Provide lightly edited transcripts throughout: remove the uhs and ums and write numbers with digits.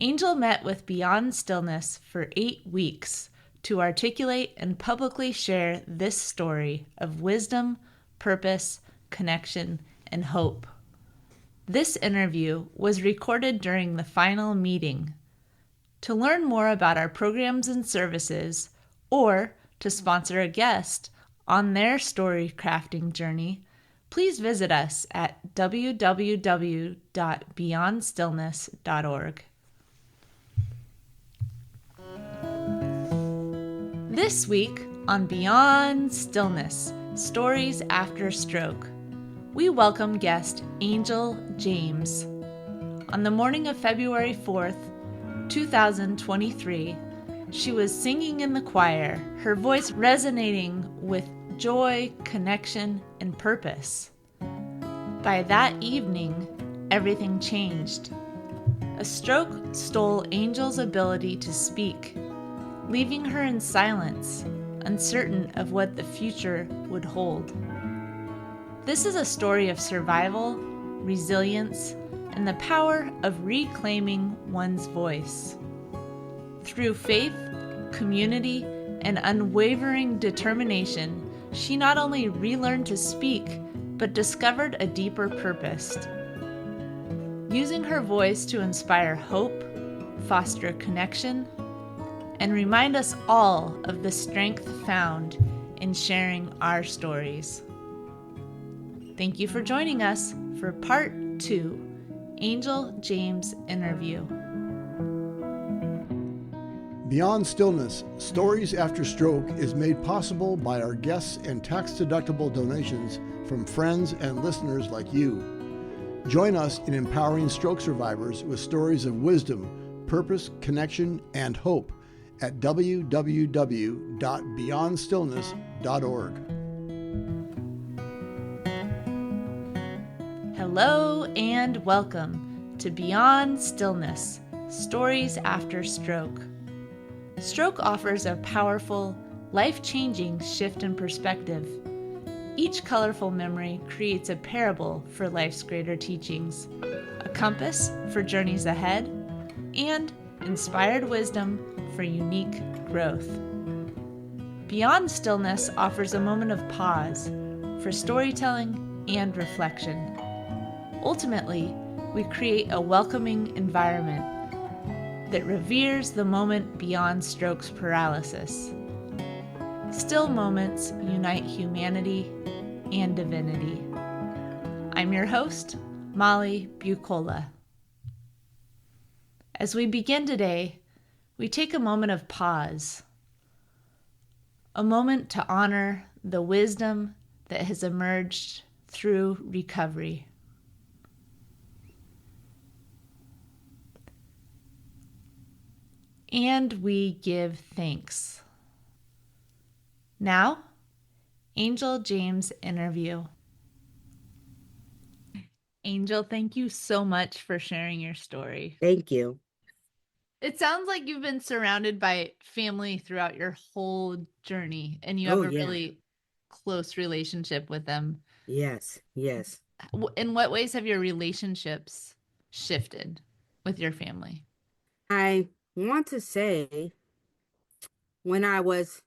Angel met with Beyond Stillness for 8 weeks to articulate and publicly share this story of wisdom, purpose, connection, and hope. This interview was recorded during the final meeting. To learn more about our programs and services, or to sponsor a guest on their story crafting journey, please visit us at www.beyondstillness.org. This week on Beyond Stillness, Stories After Stroke, we welcome guest Angel James. On the morning of February 4th, 2023, she was singing in the choir, her voice resonating with joy, connection, and purpose. By that evening, everything changed. A stroke stole Angel's ability to speak, leaving her in silence, uncertain of what the future would hold. This is a story of survival, resilience, and the power of reclaiming one's voice. Through faith, community, and unwavering determination, she not only relearned to speak, but discovered a deeper purpose. Using her voice to inspire hope, foster connection, and remind us all of the strength found in sharing our stories. Thank you for joining us for Part 2, Angel James interview. Beyond Stillness, Stories After Stroke is made possible by our guests and tax-deductible donations from friends and listeners like you. Join us in empowering stroke survivors with stories of wisdom, purpose, connection, and hope at www.beyondstillness.org. Hello and welcome to Beyond Stillness, Stories After Stroke. Stroke offers a powerful, life-changing shift in perspective. Each colorful memory creates a parable for life's greater teachings, a compass for journeys ahead, and inspired wisdom for unique growth. Beyond Stillness offers a moment of pause for storytelling and reflection. Ultimately, we create a welcoming environment that reveres the moment beyond stroke's paralysis. Still moments unite humanity and divinity. I'm your host, Molly Bucola. As we begin today, we take a moment of pause, a moment to honor the wisdom that has emerged through recovery. And we give thanks. Now, Angel James interview. Angel, thank you so much for sharing your story. Thank you. It sounds like you've been surrounded by family throughout your whole journey, and you have a really close relationship with them. Yes. In what ways have your relationships shifted with your family? I want to say when I was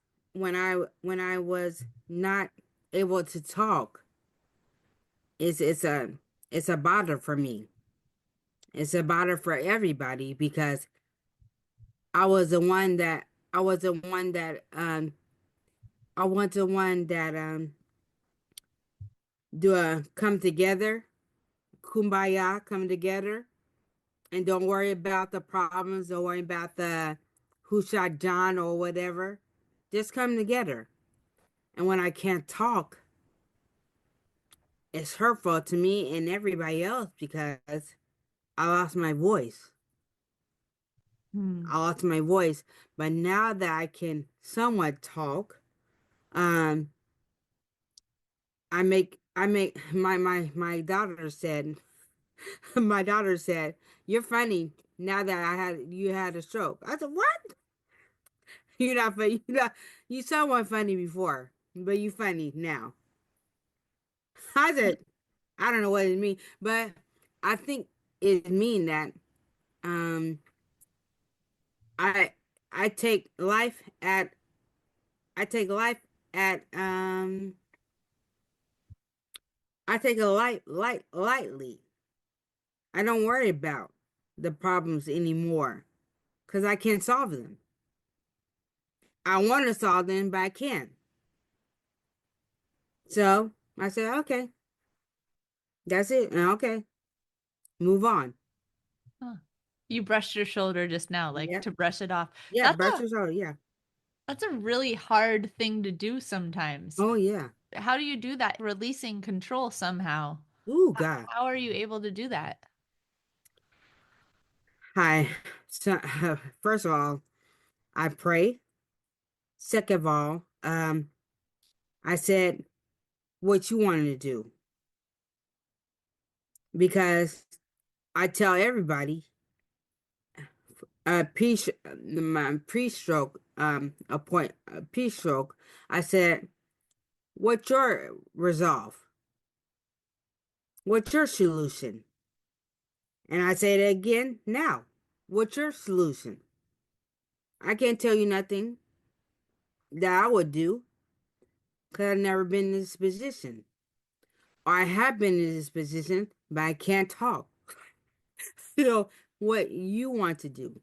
not able to talk, it's a bother for me. It's a bother for everybody because I was the one that I want the one that do a come together, kumbaya, come together, and don't worry about the problems, don't worry about the who shot John or whatever. Just come together. And when I can't talk, it's hurtful to me and everybody else because I lost my voice. I lost my voice. But now that I can somewhat talk, I make my daughter said my daughter said, "You're funny now that you had a stroke." I said, "What? You're not funny. You somewhat funny before, but you funny now." I said, "I don't know what it means, but I think it mean that I I take life at I take life at I take a lightly. I don't worry about the problems anymore because I can't solve them. I want to solve them, but I can't. So I said, okay, that's it. Okay, move on. Huh. You brushed your shoulder just now, like Yeah, to brush it off. yeah, That's brush a your shoulder. Yeah. that's a really hard thing to do sometimes. Oh yeah. How do you do that? Releasing control somehow. Oh How, God. how are you able to do that? Hi. So, first of all, I pray. Second of all, I said what you wanted to do because I tell everybody my pre-stroke pre-stroke. I said, "What's your resolve? What's your solution?" And I say it again now. What's your solution? I can't tell you nothing that I would do because I've never been in this position. Or I have been in this position, but I can't talk. What you want to do.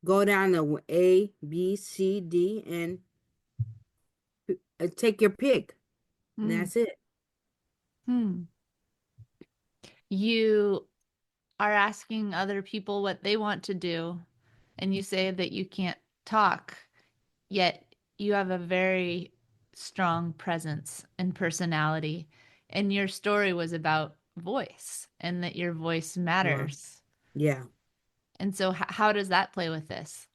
Go down to A, B, C, D, and take your pick. And Hmm. that's it. Hmm. You are asking other people what they want to do, and you say that you can't talk, yet you have a very strong presence and personality. And your story was about voice and that your voice Well, matters. yeah. And so, how does that play with this?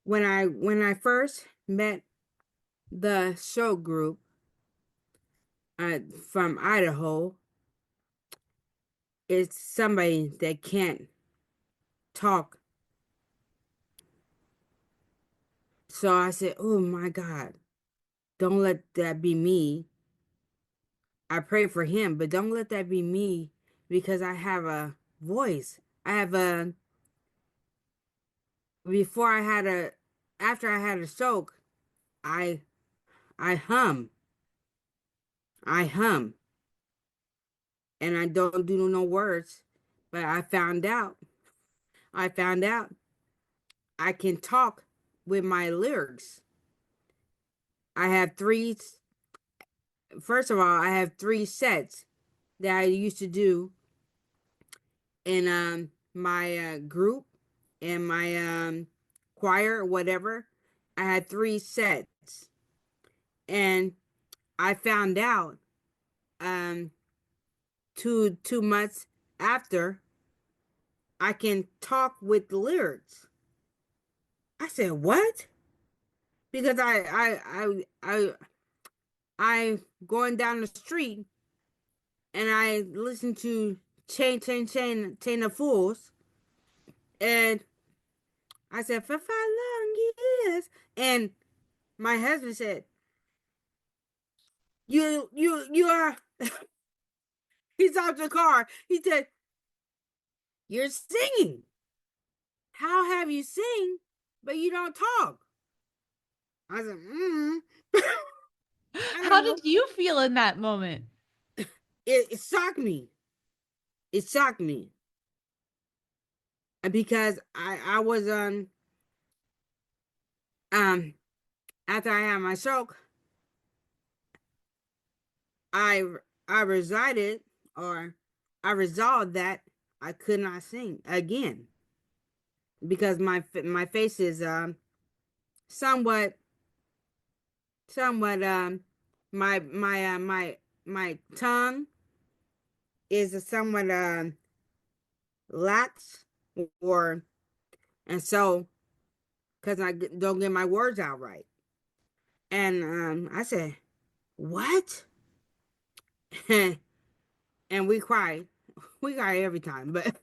When I first met the show group from Idaho, it's somebody that can't talk. So I said, "Oh my God, don't let that be me." I pray for him, but don't let that be me because I have a voice. I have a before I had a after I had a stroke, I I hum. I hum and I don't do no words, but I found out I can talk with my lyrics. I have three first of all, I have three sets that I used to do in my group and my choir or whatever. I had three sets, and I found out um 2 months after I can talk with the lyrics. I said, "What?" Because I going down the street and I listen to Chain of Fools, and I said for 5 long years, and my husband said, "You are." He's out the car. He said, "You're singing. How have you sing, but you don't talk?" I said, I How don't know. did you feel in that moment? It shocked me. It shocked me because I was um after I had my stroke, I I resided or I resolved that I could not sing again because my face is somewhat somewhat my tongue is a somewhat lax or and so because don't get my words out right. And I said, "What?" And we cried. We cry every time, but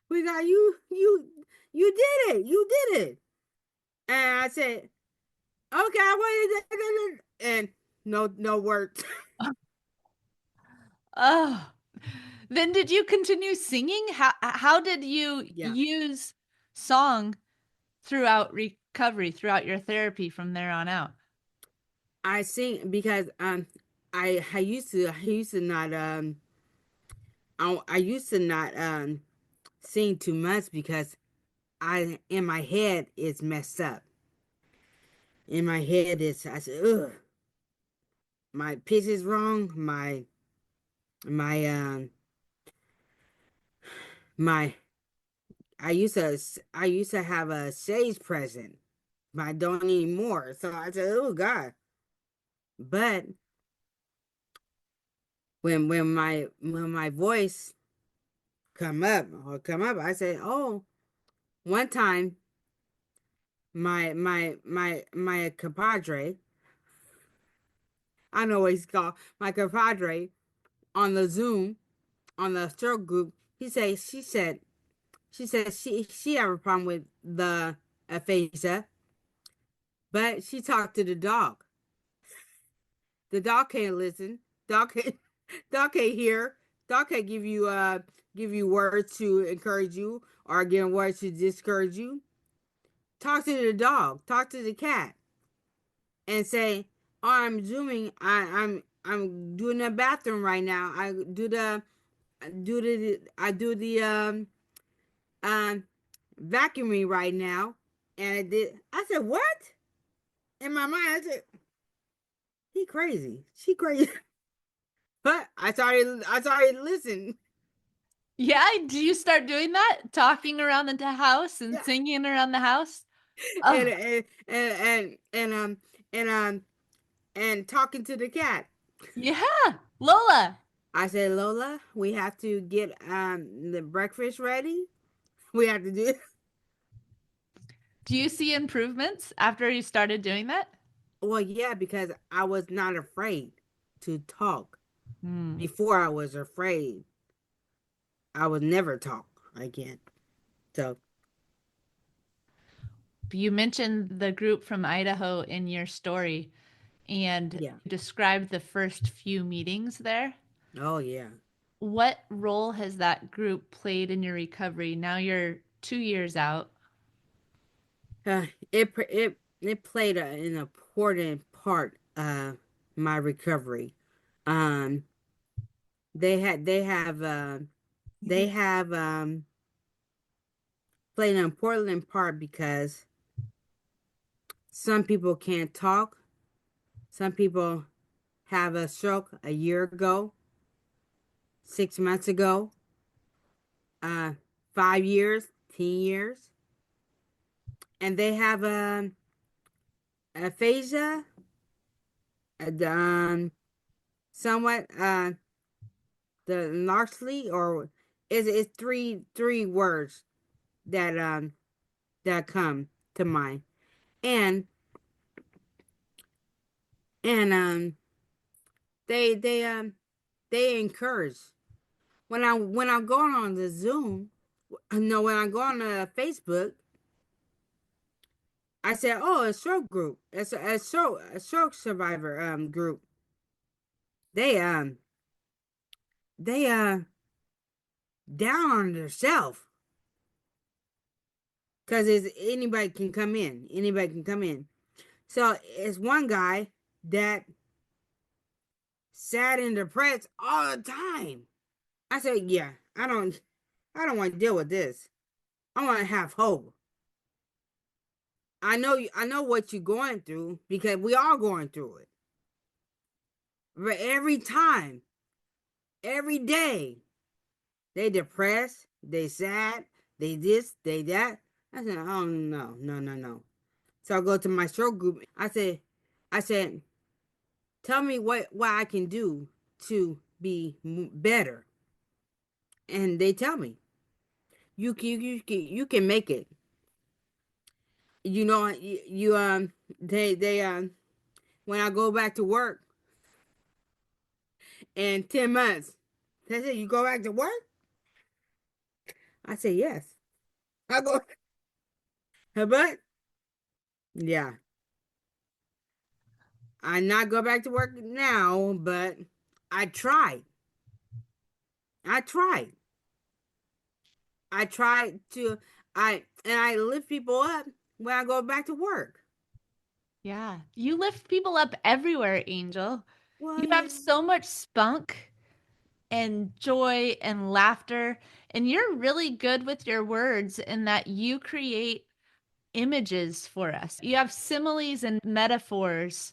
we got you did it. You did it. And I said, "Okay, I wanted and no words." Oh, Then did you continue singing? How did you Yeah. use song throughout recovery, throughout your therapy from there on out? I sing because I used to not I used to not sing too much because I in my head it's messed up. In my head it's I said, ugh, my pitch is wrong, my my I used to have a stage present, but I don't anymore. So I said, oh God. But when my voice come up, I say, oh, one time my compadre, I know what he's called, my compadre on the Zoom on the stroke group, she said she have a problem with the aphasia, but she talked to the dog. The dog can't listen. Dog can't dog can't hear. Dog can't give you words to encourage you or give words to discourage you. Talk to the dog. Talk to the cat and say, "Oh, I'm zooming. I'm doing the bathroom right now. I do the um vacuuming right now." And I did. I said, "What?" In my mind, I said, "He crazy. She crazy." But I started to listen. Yeah, do you start doing that? Talking around the house and Yeah. singing around the house? And Oh, and and and talking to the cat. yeah, Lola. I said, Lola, we have to get the breakfast ready. We have to do it. Do you see improvements after you started doing that? Well, yeah, because I was not afraid to talk. Hmm. Before I was afraid, I would never talk again. So You mentioned the group from Idaho in your story and yeah. described the first few meetings there. Oh yeah. What role has that group played in your recovery? Now you're 2 years out. It played an important part of my recovery. Um, they have played an important part because some people can't talk. Some people have a stroke a year ago, 6 months ago, uh, 5 years, 10 years, and they have aphasia, um, somewhat the largely or is it's three words that that come to mind, and and they they um they encourage when I'm going on the Zoom, no, when I go on Facebook, I said, "Oh, a stroke group. It's a stroke survivor group." They they down on themselves because it's anybody can come in. Anybody can come in. So it's one guy that sad and depressed all the time. I said, "Yeah, I don't want to deal with this. I want to have hope. I know what you're going through because we all going through it. But every time, every day, they depressed, they sad, they this, they that." I said, "Oh no, no, no, no." So I go to my stroke group. I said, "Tell me what I can do to be better." And they tell me, you can make it. You know, they when I go back to work in 10 months, they say, "You go back to work?" I say, "Yes." I go, but yeah, I not go back to work now, but I tried. I tried. I tried to I lift people up when I go back to work. Yeah. You lift people up everywhere, Angel. Well, You have yeah. so much spunk and joy and laughter, and you're really good with your words in that you create images for us. You have similes and metaphors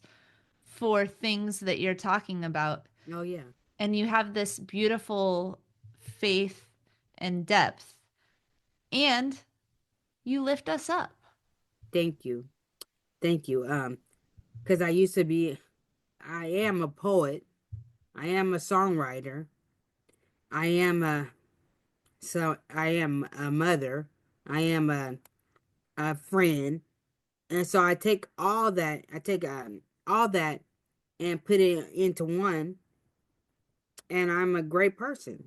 for things that you're talking about. Oh yeah. And you have this beautiful faith and depth, and you lift us up. Thank you. Thank you. Because I am a poet. I am a songwriter. I am I am a mother. I am a friend. And so I take all that and put it into one, and I'm a great person.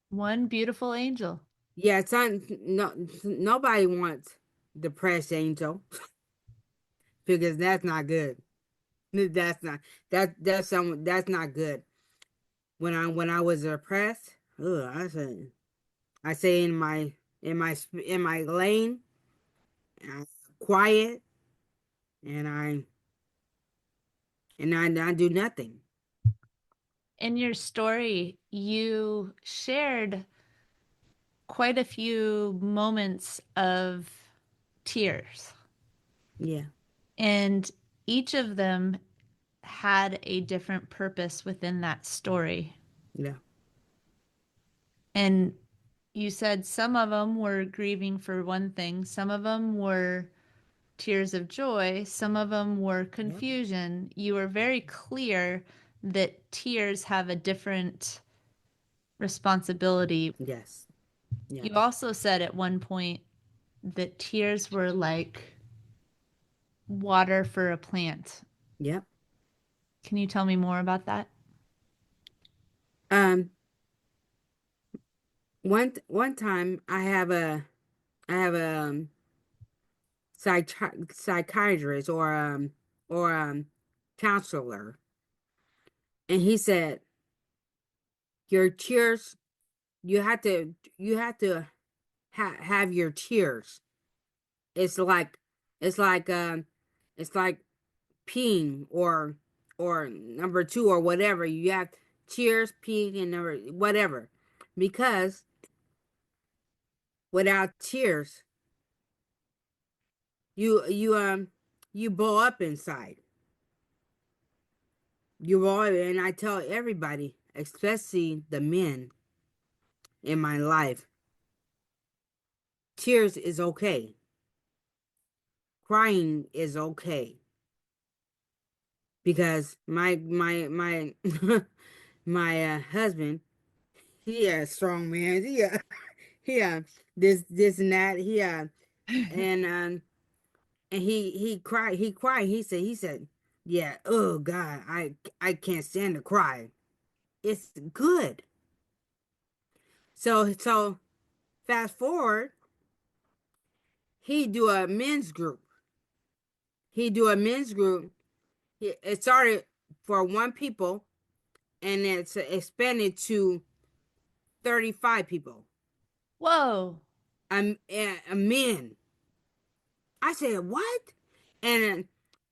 One beautiful angel. Yeah, son, no, nobody wants depressed angel because that's not good. That's not that's not good. When I was depressed, ugh, I say in my lane, uh, quiet, and I do nothing. In your story, you shared quite a few moments of tears, Yeah, and each of them had a different purpose within that story. yeah, And you said some of them were grieving for one thing, some of them were tears of joy, some of them were yep, confusion. You were very clear that tears have a different responsibility. yes, You yes, also said at one point that tears were like water for a plant. yep. Can you tell me more about that? Um, one time I have a psychiatrist or counselor, and he said your tears you have to have your tears. It's like it's like it's like peeing or number two or whatever. You have tears, peeing, and number whatever, because without tears, you you blow up inside. You blow up, and I tell everybody, especially the men in my life, tears is okay. Crying is okay because my my husband, he a strong man. He this and that. And and he cried. He said, yeah. Oh God, I can't stand to cry. It's good. So fast forward, he do a men's group. He do a men's group. It started for one people, and it's expanded to 35 people. Whoa. A men. I said, what? And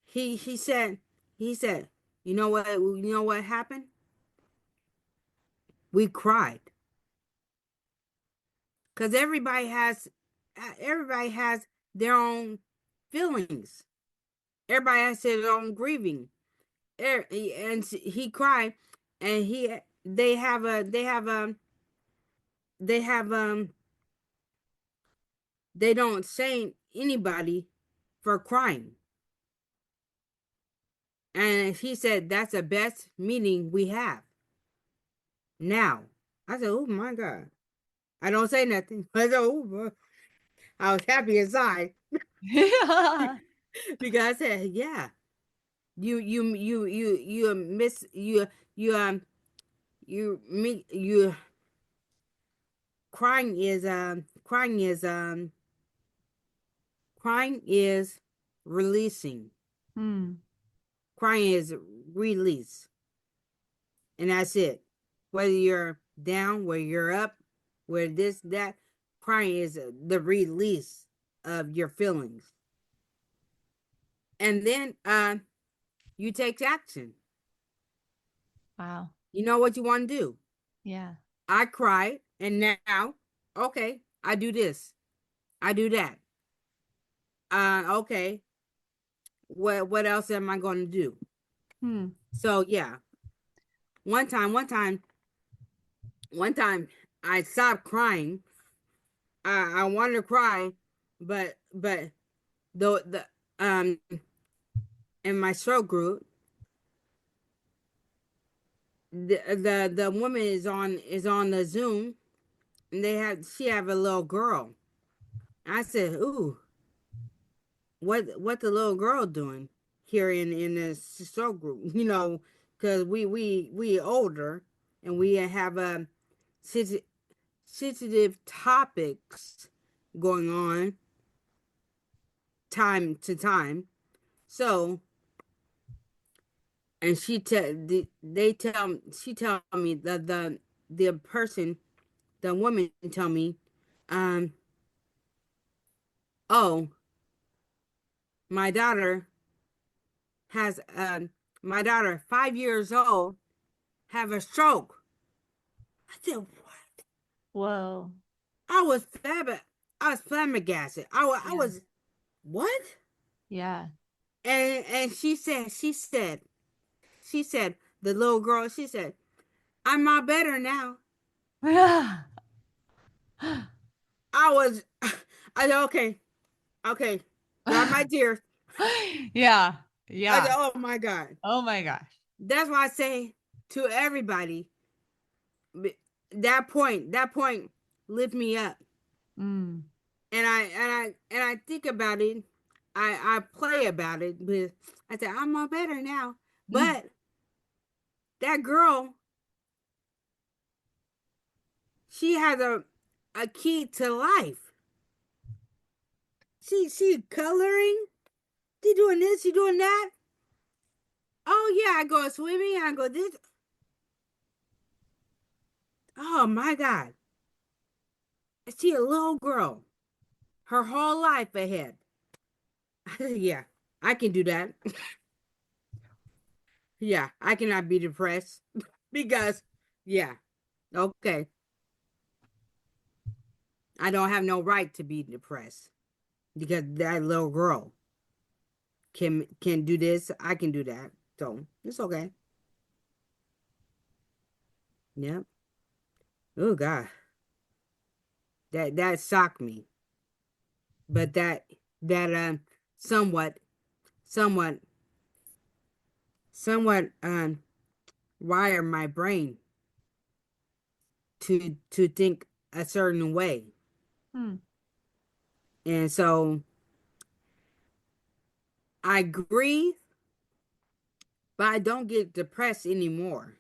he said, he said, you know what happened? We cried because everybody has their own feelings. Everybody has their own grieving. And he cried, and they have they don't shame anybody for crying. And he said that's the best meeting we have now. I said, oh my God. I don't say nothing. I said, oh, I was happy inside Yeah. because I said, yeah, you miss you me you crying is crying is releasing. Hmm. Crying is release, and that's it. Whether you're down, where you're up, where this, that. Crying is the release of your feelings. And then you take action. Wow. You know what you want to do. Yeah. I cried, and now, okay, I do this. I do that. Okay. What else am I going to do? Hmm. So yeah, one time, one time, one time, I stopped crying. I wanted to cry, but the in my stroke group, the woman is on the Zoom, and she have a little girl. I said, "Ooh, what the little girl doing here in this stroke group?" Because we older, and we have sensitive sensitive topics going on time to time. So, and she tell me, the person, the woman tell me, um, oh, my daughter has my daughter 5 years old have a stroke. I said, what? Whoa. I was I was flabbergasted. I Yeah. was, what? Yeah. And she said, the little girl, she said, I'm all better now. I was, I said, okay, okay, dry my tears. Yeah. I Yeah. said, oh my God. Oh my gosh. That's why I say to everybody, that point lift me up. Mm. And I think about it. I play about it, but I said, I'm all better now. Mm. But that girl, she has a key to life. She coloring. She doing this. She doing that. Oh yeah, I go swimming. I go this. Oh my God. She a little girl. Her whole life ahead. Yeah, I can do that. Yeah, I cannot be depressed because, yeah, okay, I don't have no right to be depressed because that little girl can do this. I can do that, so it's okay. Yep. Oh God, that shocked me, but that somewhat somewhat somewhat wired my brain to think a certain way, Mm. and so I grieve, but I don't get depressed anymore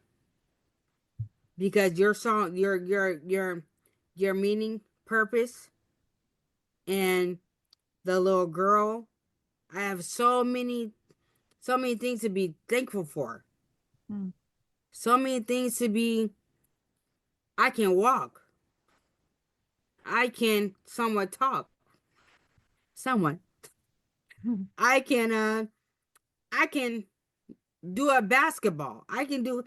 because your song, your meaning, purpose, and the little girl. I have so many things to be thankful for. Mm. So many things to be. I can walk. I can somewhat talk. Somewhat. I can. I can do a basketball. I can do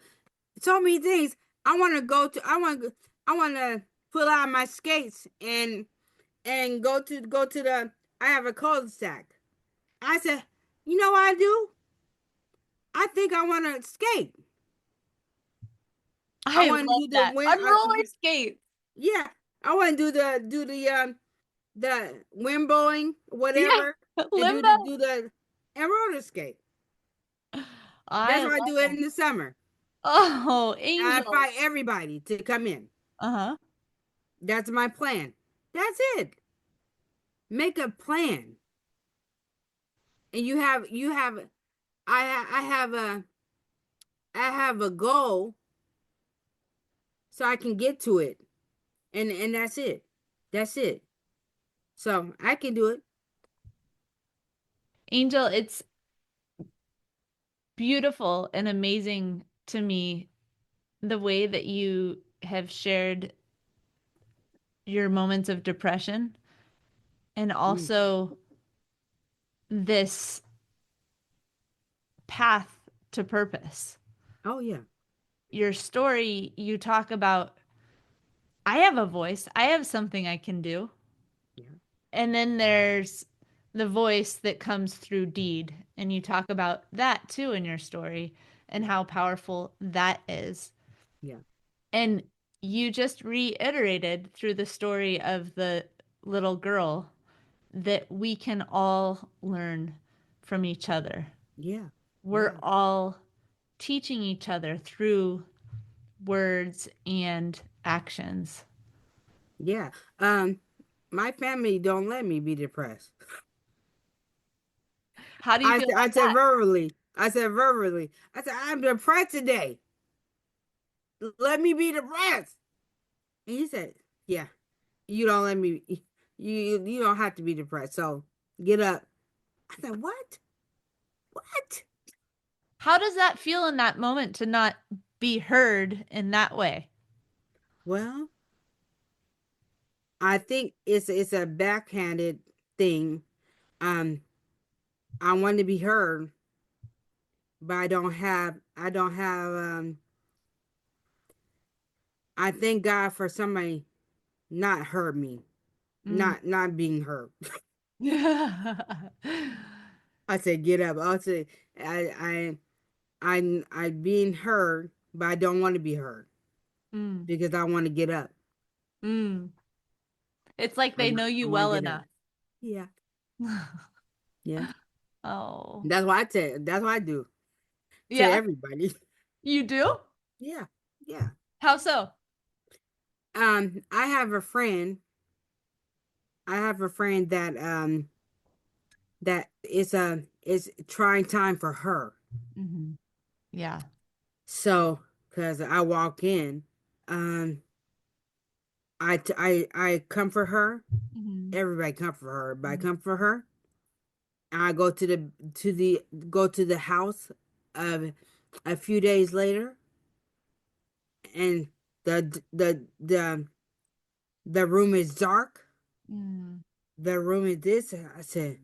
so many things. I want to go to. I want to pull out my skates and go to the. I have a cul-de-sac. I said, you know what I do? I think I want to skate. I I want to love do the that. wind. On roller skates. Yeah, I want to the wind blowing Yeah. whatever, and Limbo. do the and roller skate. I That's love why I do it that. in the summer. Oh, I Angel. invite everybody to come in. Uh-huh. That's my plan. That's it. Make a plan, and you have. I have a goal so I can get to it, and that's it. That's it. So I can do it. Angel, it's beautiful and amazing to me the way that you have shared your moments of depression and Mm. also this path to purpose. Oh yeah. Your story, you talk about, I have a voice, I have something I can do. Yeah. And then there's the voice that comes through deed. And you talk about that too in your story and Yeah. how powerful that is. Yeah. And you just reiterated through the story of the little girl that we can all learn from each other. Yeah. We're Yeah. all teaching each other through words and actions. Yeah. My family don't let me be depressed. How do you feel I about said that? verbally. I said verbally. I said I'm depressed today. Let me be depressed. And he said, "Yeah, you don't let me. You don't have to be depressed. So get up." I said, "What? What?" How does that feel in that moment to not be heard in that way? Well, I think it's a backhanded thing. Um, I want to be heard, but I don't have I thank God for somebody not heard me, Mm. not being heard. Mm. I said get up. I said I being heard, but I don't want to be heard because I want to get up. Mm. It's like they know I you want well to get up. enough. Yeah. Yeah. Oh. That's what I tell. That's what I do to Yeah, everybody. you do? Yeah. Yeah. How so? I have a friend. I have a friend that is trying time for her. Hmm. Yeah. So, cause I walk in, um, I comfort her. Hmm. Everybody comfort her, but I comfort her. And I go to the go to the house, a few days later, and the room is dark. Mm. The room is this. I said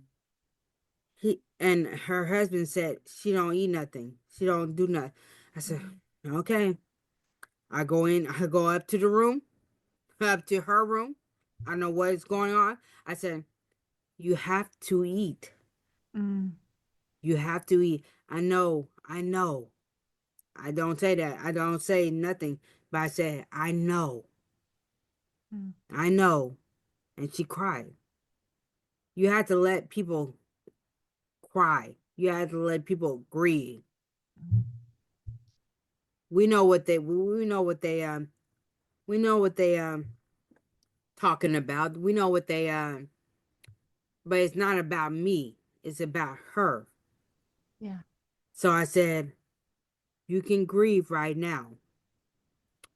he and her husband said she don't eat nothing. She don't do nothing. I said okay. I go in. I go up to the room, up to her room. I know what is going on. I said you have to eat. Mm. You have to eat. I know. I know. I don't say that. I don't say nothing. But I said I know. Mm. I know. And she cried. You have to let people cry. You have to let people grieve. We know what we know what they talking about. We know what they but it's not about me. It's about her. Yeah. So I said, you can grieve right now,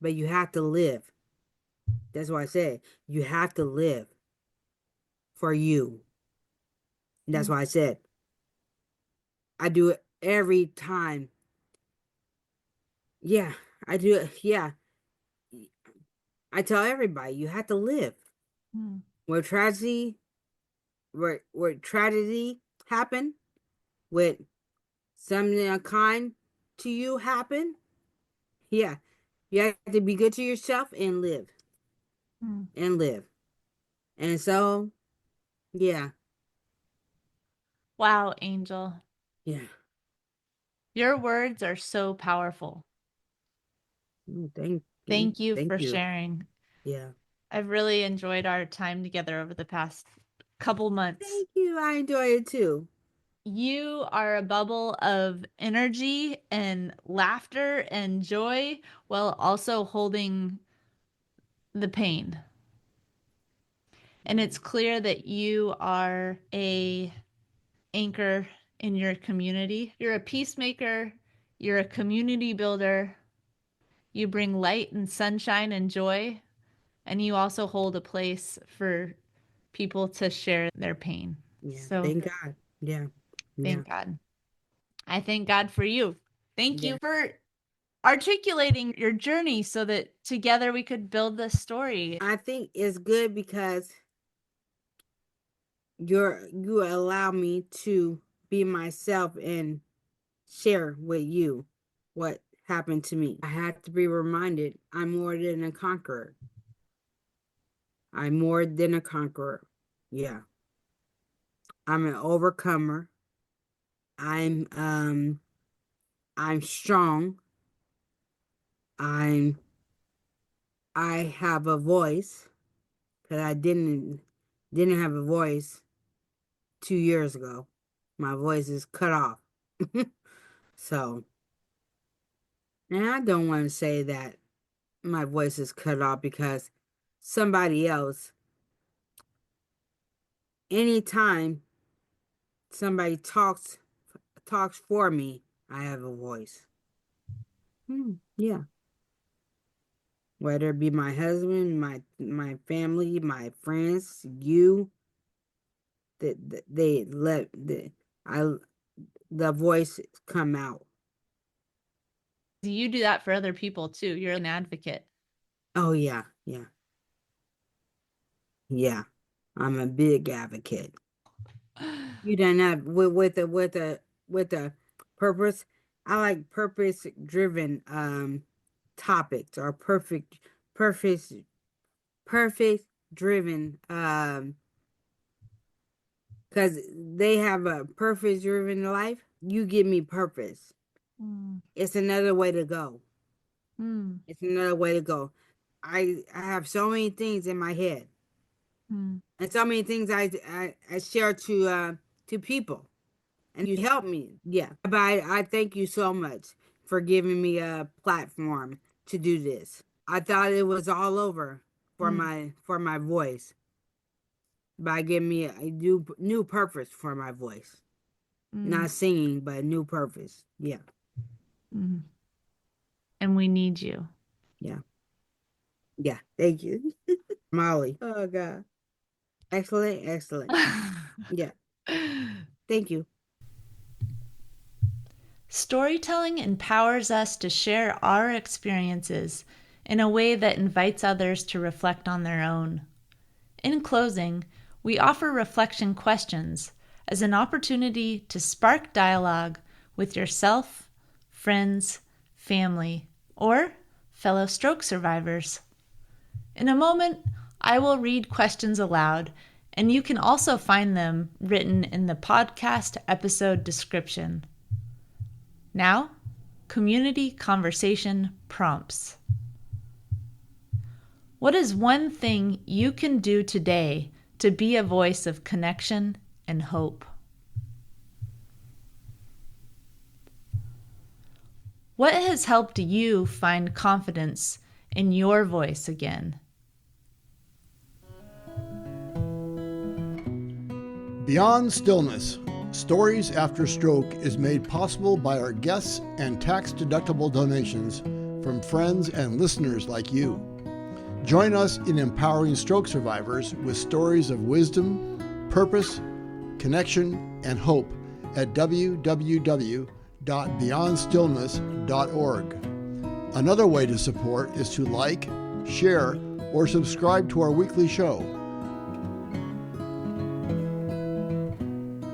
but you have to live. That's what I said. You have to live for you. And that's Mm. why I said I do it every time. Yeah, I do it. Yeah, I tell everybody you have to live. Mm. Where tragedy, where tragedy happen, with something unkind to you happen. Yeah, you have to be good to yourself Mm. and live. And so, yeah, Wow, Angel. yeah. Your words are so powerful. Thank you, Thank you thank for you. sharing. Yeah, I've really enjoyed our time together over the past couple months. thank you. I enjoy it too. You are a bubble of energy and laughter and joy while also holding the pain. And Yeah, it's clear that you are a anchor in your community. You're a peacemaker, you're a community builder. You bring light and sunshine and joy, and you also hold a place for people to share their pain. yeah. So, Thank God. Yeah, yeah, thank God. I thank God for you. Thank you yeah. for articulating your journey so that together we could build this story. I think it's good because you allow me to be myself and share with you what happened to me. I had to be reminded I'm more than a conqueror. I'm more than a conqueror. Yeah. I'm an overcomer. I'm strong. I have a voice because I didn't have a voice 2 years ago. My voice is cut off. So, and I don't want to say that my voice is cut off because somebody else, anytime somebody talks for me, I have a voice. Yeah. Whether it be my husband, my family, my friends, you, that they let the voice come out. You do that for other people too. You're an advocate. Oh yeah. I'm a big advocate. You done that with a purpose. I like purpose driven topics or purpose driven because they have a purpose driven life. You give me purpose. It's another way to go. It's another way to go. I have so many things in my head. And so many things I share to people, and you help me. Yeah, but I thank you so much for giving me a platform to do this. I thought it was all over for my voice by giving me a new purpose for my voice, not singing, but a new purpose. Yeah. And we need you. Yeah. Thank you, Molly. Oh God. Excellent. Yeah. Thank you. Storytelling empowers us to share our experiences in a way that invites others to reflect on their own. In closing, we offer reflection questions as an opportunity to spark dialogue with yourself, friends, family, or fellow stroke survivors. In a moment, I will read questions aloud, and you can also find them written in the podcast episode description. Now, community conversation prompts. What is one thing you can do today to be a voice of connection and hope? What has helped you find confidence in your voice again? Beyond Stillness, Stories After Stroke is made possible by our guests and tax-deductible donations from friends and listeners like you. Join us in empowering stroke survivors with stories of wisdom, purpose, connection, and hope at www.beyondstillness.org. Another way to support is to like, share, or subscribe to our weekly show.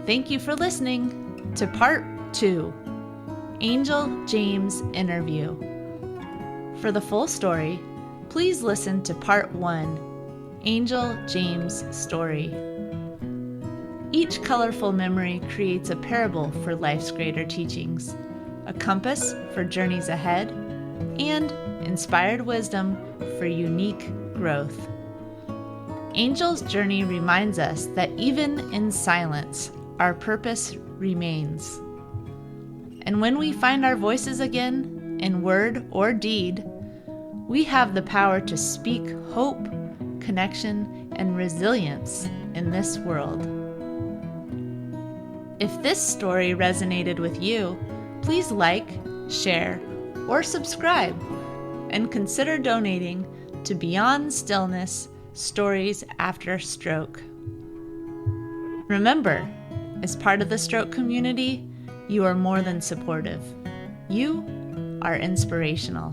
Thank you for listening to Part 2, Angel James Interview. For the full story, please listen to Part 1, Angel James Story. Each colorful memory creates a parable for life's greater teachings, a compass for journeys ahead, and inspired wisdom for unique growth. Angel's journey reminds us that even in silence, our purpose remains. And when we find our voices again, in word or deed, we have the power to speak hope, connection, and resilience in this world. If this story resonated with you, please like, share, or subscribe, and consider donating to Beyond Stillness, Stories After Stroke. Remember, as part of the stroke community, you are more than supportive. You are inspirational.